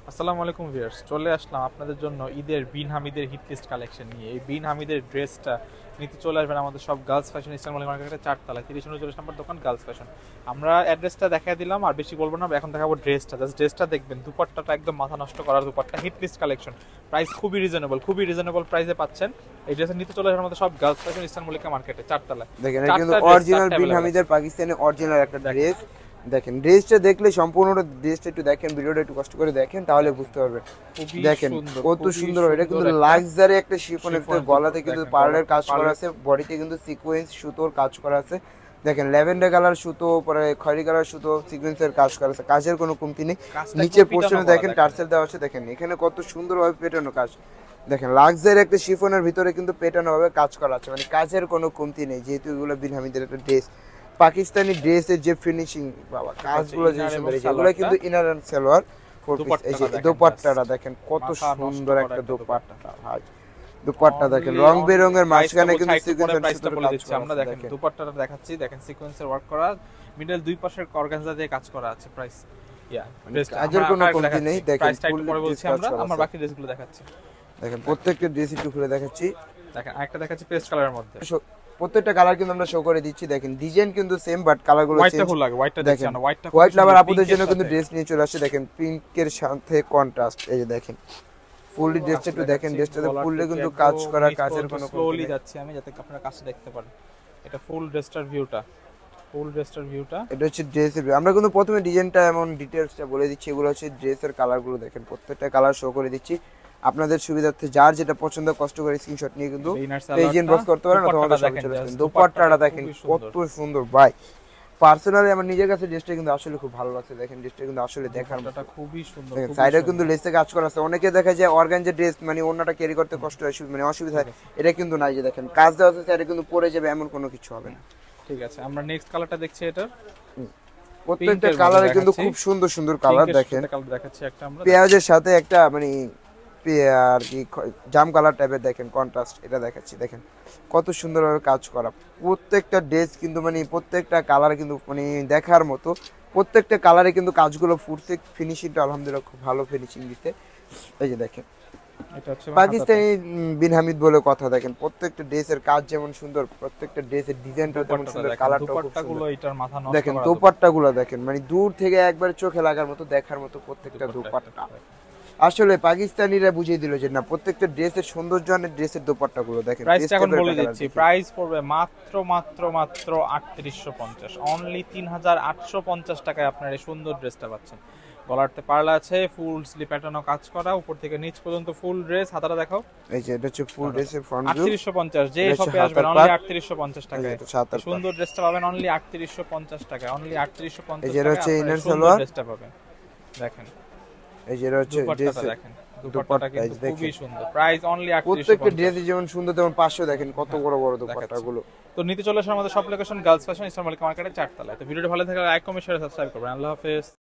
আসসালামু আলাইকুম ভিউয়ার্স, চলে আসলাম আপনাদের জন্য ঈদের বিন হামিদের হিট লিস্ট কালেকশন নিয়ে। এই বিন হামিদের ড্রেসটা নিতে চলে আসবেন আমাদের সব গার্লস ফ্যাশন ইস্টার্ন মল মার্কেটের 4 তলায় 30 39 নম্বর দোকান গার্লস ফ্যাশন। আমরা অ্যাড্রেসটা দেখাই দিলাম, আর বেশি বলবো না, এখন দেখাবো ড্রেসটা। জাস্ট ড্রেসটা দেখবেন, দুপাট্টাটা একদম মাথা নষ্ট করার dupatta, hit list collection. Price খুবই রিজনেবল প্রাইসে পাচ্ছেন। এই ড্রেসটা নিতে চলে আসবেন আমাদের সব গার্লস ফ্যাশন ইস্টার্ন মলিকা মার্কেটে 4 তলায়। দেখেন এটা কিন্তু অরিজিনাল বিন হামিদের পাকিস্তানি অরিজিনাল একটা ড্রেস। দেখেন ড্রেসটা দেখলে সম্পূর্ণটা ড্রেসটা একটু দেখেন, ভিডিওটা একটু কষ্ট করে দেখেন তাহলে বুঝতে পারবেন। দেখেন কত সুন্দর, এটা কিন্তু লাক্সারি একটা শিফনের ভিতরে, গলাতে কিন্তু পার্লের কাজ করা আছে, বডিতে কিন্তু সিকোয়েন্স সুতোর কাজ করা আছে। দেখেন ল্যাভেন্ডার কালার সুতো, পরে খয়েরি কালার সুতো, সিকোয়েন্সের কাজ করা আছে, কাজের কোনো কমতি নেই। নিচের পোর্শনে দেখেন টার্সেল দেওয়া আছে, দেখেন এখানে কত সুন্দরভাবে পেটানো কাজ। দেখেন লাক্সারি একটা শিফনের ভিতরে কিন্তু পেটানো ভাবে কাজ করা আছে, মানে কাজের কোনো কমতি নেই, যেহেতু এগুলো বিন হামিদের একটা ড্রেস। পাকিস্তানি ড্রেসের যে ফিনিশিং বাবা, কাজগুলো যে সুন্দর, এগুলো কিন্তু inner and salwar four piece. এই যে দোপাট্টাটা দেখেন কত সুন্দর একটা দোপাট্টা ভাই, দোপাট্টা দেখেন রং বেরঙের, মাঝখানে কিন্তু সিকোয়েন্সের প্রাইসটা সুতোর বলে কাজ দিচ্ছি করা আমরা। আছে। দেখেন দুপাট্টাটা দেখাচ্ছি, দেখেন সিকোয়েন্সের ওয়ার্ক করা, মিডল দুই পাশের অর্গানজা দিয়ে কাজ করা আছে। প্রাইস কাজের কোনো কমতি নেই। দেখেন প্রাইসটা একটু পরে বলছি আমরা, আমার বাকি ড্রেসগুলো দেখাচ্ছি। দেখেন প্রত্যেকটা ড্রেস একটু খুলে দেখাচ্ছি। দেখেন আরেকটা দেখাচ্ছি পেস্ট কালারের মধ্যে, প্রত্যেকটা কালার কিন্তু আমরা শো করে দিচ্ছি। দেখেন ডিজাইন কিন্তু সেম, বাট কালার গুলো চেঞ্জ। হোয়াইটটা দেখেন, হোয়াইট লাভার আপুদের জন্য কিন্তু ড্রেস নিয়ে চলে আসছে। দেখেন পিঙ্কের সাথে কন্ট্রাস্ট, এই যে দেখেন ফুললি ড্রেসটা একটু দেখেন, ড্রেসটাতে ফুললি কিন্তু কাজ করা, কাজের কোনো স্লোলি যাচ্ছে আমি যাতে আপনারা কাজটা দেখতে পারেন। এটা ফুল ড্রেসটার ভিউটা, এটা হচ্ছে ড্রেসের। আমরা কিন্তু প্রথমে ডিজাইনটা এমন ডিটেইলসটা বলে দিচ্ছি। এগুলো হচ্ছে ড্রেসের কালারগুলো, দেখেন প্রত্যেকটা কালার শো করে দিচ্ছি আপনাদের সুবিধার্থে। যার যেটা পছন্দ কষ্ট করে স্ক্রিনশট নিয়ে কিন্তু পেজ ইনবক্স করতে পারেন, অথবা আমাদের শপে চলে আসবেন। দোপাট্টাটা দেখেন কত সুন্দর ভাই, পার্সোনালি আমার নিজের কাছে ড্রেসটা কিন্তু আসলে খুব ভালো লাগছে। দেখেন ড্রেসটা কিন্তু আসলে দেখার মতো, খুবই সুন্দর। দেখেন সাইডে কিন্তু লেসে কাজ করা আছে। অনেকে দেখা যায় অর্গানজা ড্রেস মানে ওন্নাটা ক্যারি করতে কষ্ট হয়, মানে অসুবিধা হয়, এটা কিন্তু নাই। যে দেখেন কাজ দেওয়া আছে, সাইডে কিন্তু পরে যাবে এমন কোনো কিছু হবে না। ঠিক আছে, আমরা নেক্সট কালারটা দেখছি। এটা প্রত্যেকটা কালারে কিন্তু খুব সুন্দর সুন্দর কালার। দেখেন দেখাচ্ছি একটা আমরা পেঁয়াজের সাথে একটা মানে আর কি জাম কালার টাইপের, দেখেন কন্ট্রাস্ট, এটা দেখাচ্ছি। দেখেন কত সুন্দরভাবে কাজ করা প্রত্যেকটা ড্রেস কিন্তু, মানে প্রত্যেকটা কালার কিন্তু মানে দেখার মতো। প্রত্যেকটা কালারে কিন্তু কাজগুলো ফুটছে, ফিনিশিংটা আলহামদুলিল্লাহ খুব ভালো ফিনিশিং দিতে। এই যে দেখেন এটা হচ্ছে পাকিস্তানি বিন হামিদ বলে কথা। দেখেন প্রত্যেকটা ড্রেসের কাজ যেমন সুন্দর, প্রত্যেকটা ড্রেসের ডিজাইনটা তেমন সুন্দর, কালারটাও খুব সুন্দর। দেখেন দোপাট্টাগুলো দেখেন, মানে দূর থেকে একবার চোখে লাগার মতো, দেখার মতো প্রত্যেকটা দোপাট্টা। আসলে পাকিস্তানিরা বুঝিয়ে দিল যে না, প্রত্যেকটা ড্রেসের সৌন্দর্য আর ড্রেসের দোপাট্টাগুলো দেখেন। প্রাইসটা এখন বলে দিচ্ছি, প্রাইস পড়বে মাত্র মাত্র মাত্র 3850, অনলি 3850 টাকায় আপনারা এই সুন্দর ড্রেসটা পাচ্ছেন। গলারতে পার্লা আছে, ফুল স্লিপ প্যাটার্নও কাজ করা, উপর থেকে নিচ পর্যন্ত ফুল ড্রেস। হাতাটা দেখাও, এই যে এটা হচ্ছে ফুল ড্রেসের ফ্রন্ট ভিউ। 3850, যে শপে আসবেন অনলি 3850 টাকায় সুন্দর ড্রেসটা পাবেন, অনলি 3850 টাকায়, অনলি 3850 টাকায়। এই যে হচ্ছে ইনার সালোয়ার ড্রেসটা পাবেন। দেখেন এই যে হচ্ছে দুপাট্টাটা দেখেন, দুপাট্টাটা কিন্তু খুবই সুন্দর। Price only 3850। প্রত্যেকটা ড্রেস যেমন সুন্দর তেমন পাশে দেখেন কত বড় বড় দুপাট্টাগুলো। তো নিতে চলে আসুন আমাদের সব location girls fashion eastern Mallika মার্কেটের 4 তলায়। তো ভিডিওটা ভালো থাকলে লাইক কমেন্ট শেয়ার সাবস্ক্রাইব করবেন। আল্লাহ হাফেজ।